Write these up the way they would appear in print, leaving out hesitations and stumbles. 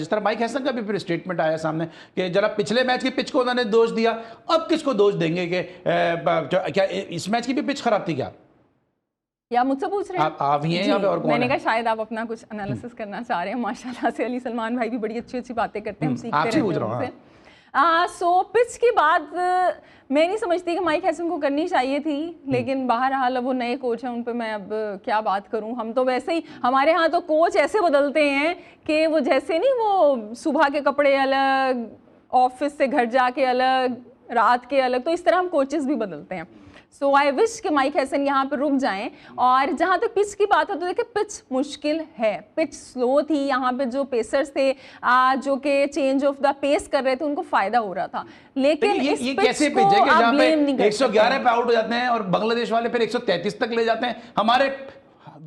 جس طرح مائک ہیسن کا بھی پھر اسٹیٹمنٹ آیا سامنے کہ جناب پچھلے میچ کی پچ کو انہوں نے دوش دیا، اب کس کو دوش دیں گے کہ کیا اس میچ کی بھی پچ خراب تھی کیا؟ یا مجھ سے پوچھ رہے ہیں؟ آپ ہی ہیں یا اور کون ہے؟ میں نے کہا شاید آپ اپنا کچھ انالیسس کرنا چاہ رہے ہیں. ماشاءاللہ سے علی سلمان بھائی بھی بڑی اچھی باتیں کرتے ہیں, ہم سیکھتے رہتے ہیں ان سے. سو پچ کی بات میں نہیں سمجھتی کہ مائک ہیسن کو کرنی چاہیے تھی, لیکن بہرحال اب وہ نئے کوچ ہیں, ان پہ میں اب کیا بات کروں. ہم تو ویسے ہی, ہمارے ہاں تو کوچ ایسے بدلتے ہیں کہ وہ جیسے نہیں, وہ صبح کے کپڑے الگ, آفس سے گھر جا کے الگ, رات کے الگ, تو اس طرح ہم کوچز بھی بدلتے ہیں. سو آئی وش کہ مائک ہیسن یہاں پہ رک جائیں. اور جہاں تک پچ کی بات ہے تو دیکھیں پچ مشکل ہے, پچ سلو تھی. یہاں پہ جو پیسرز تھے جو کہ چینج آف دا پیس کر رہے تھے, ان کو فائدہ ہو رھا تھا. لیکن اس پچ کو آپ بلیم نہیں کر سکتے. 111 پہ آؤٹ ہو جاتے ہیں اور بنگلہ دیش والے پھر 133 تک لے جاتے ہیں. ہمارے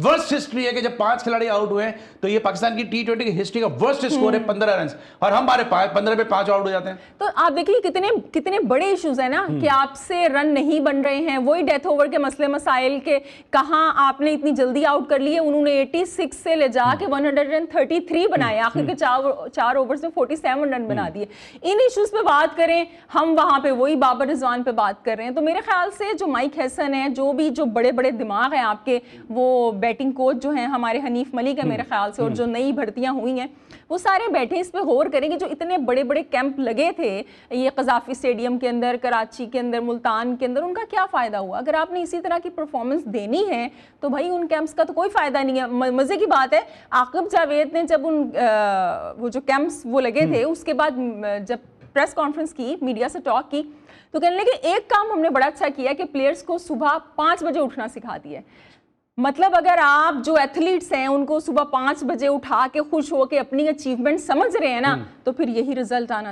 ورسٹ ہسٹری ہے کہ جب 5 کھلاڑی آؤٹ ہوئے ہیں تو یہ پاکستان کی T20 کی ہسٹری کا ورسٹ سکور ہے 15 رنز, اور ہمارے 15 پہ 5 آؤٹ ہو جاتے ہیں. تو آپ دیکھیے کتنے بڑے ایشوز ہیں نا, کہ آپ سے رن نہیں بن رہے ہیں. وہی ڈیتھ اوور کے مسئلے مسائل کے, کہاں آپ نے اتنی جلدی آؤٹ کر لیے, انہوں نے 86 سے لے جا کے 133 بنائے, آخر کے 4 اوورز میں 47 رن بنا دیے. ان ایشوز پہ بات کریں ہم, وہاں پہ وہی بابر رضوان پہ بات کر رہے ہیں. تو میرے خیال سے جو مائک ہیسن ہے, جو بڑے بڑے دماغ ہیں آپ کے, وہ بیٹنگ کوچ جو ہیں ہمارے حنیف ملک ہے میرے خیال سے, اور جو نئی بھرتیاں ہوئی ہیں وہ سارے بیٹھے اس پہ غور کریں کہ جو اتنے بڑے بڑے کیمپ لگے تھے یہ قذافی اسٹیڈیم کے اندر, کراچی کے اندر, ملتان کے اندر, ان کا کیا فائدہ ہوا؟ اگر آپ نے اسی طرح کی پرفارمنس دینی ہے تو بھائی ان کیمپس کا تو کوئی فائدہ نہیں ہے. مزے کی بات ہے, عاقب جاوید نے جب وہ جو کیمپس وہ لگے تھے, اس کے بعد جب پریس کانفرنس کی, میڈیا سے ٹاک کی, تو کہنے لگے ایک کام ہم نے بڑا اچھا کیا کہ پلیئرز کو صبح 5 بجے اٹھنا سکھا دیا. مطلب اگر آپ جو ایتھلیٹس ہیں ان کو صبح 5 بجے اٹھا کے خوش ہو کے اپنی اچیومنٹ سمجھ رہے ہیں نا, تو پھر یہی رزلٹ آنا چاہیے.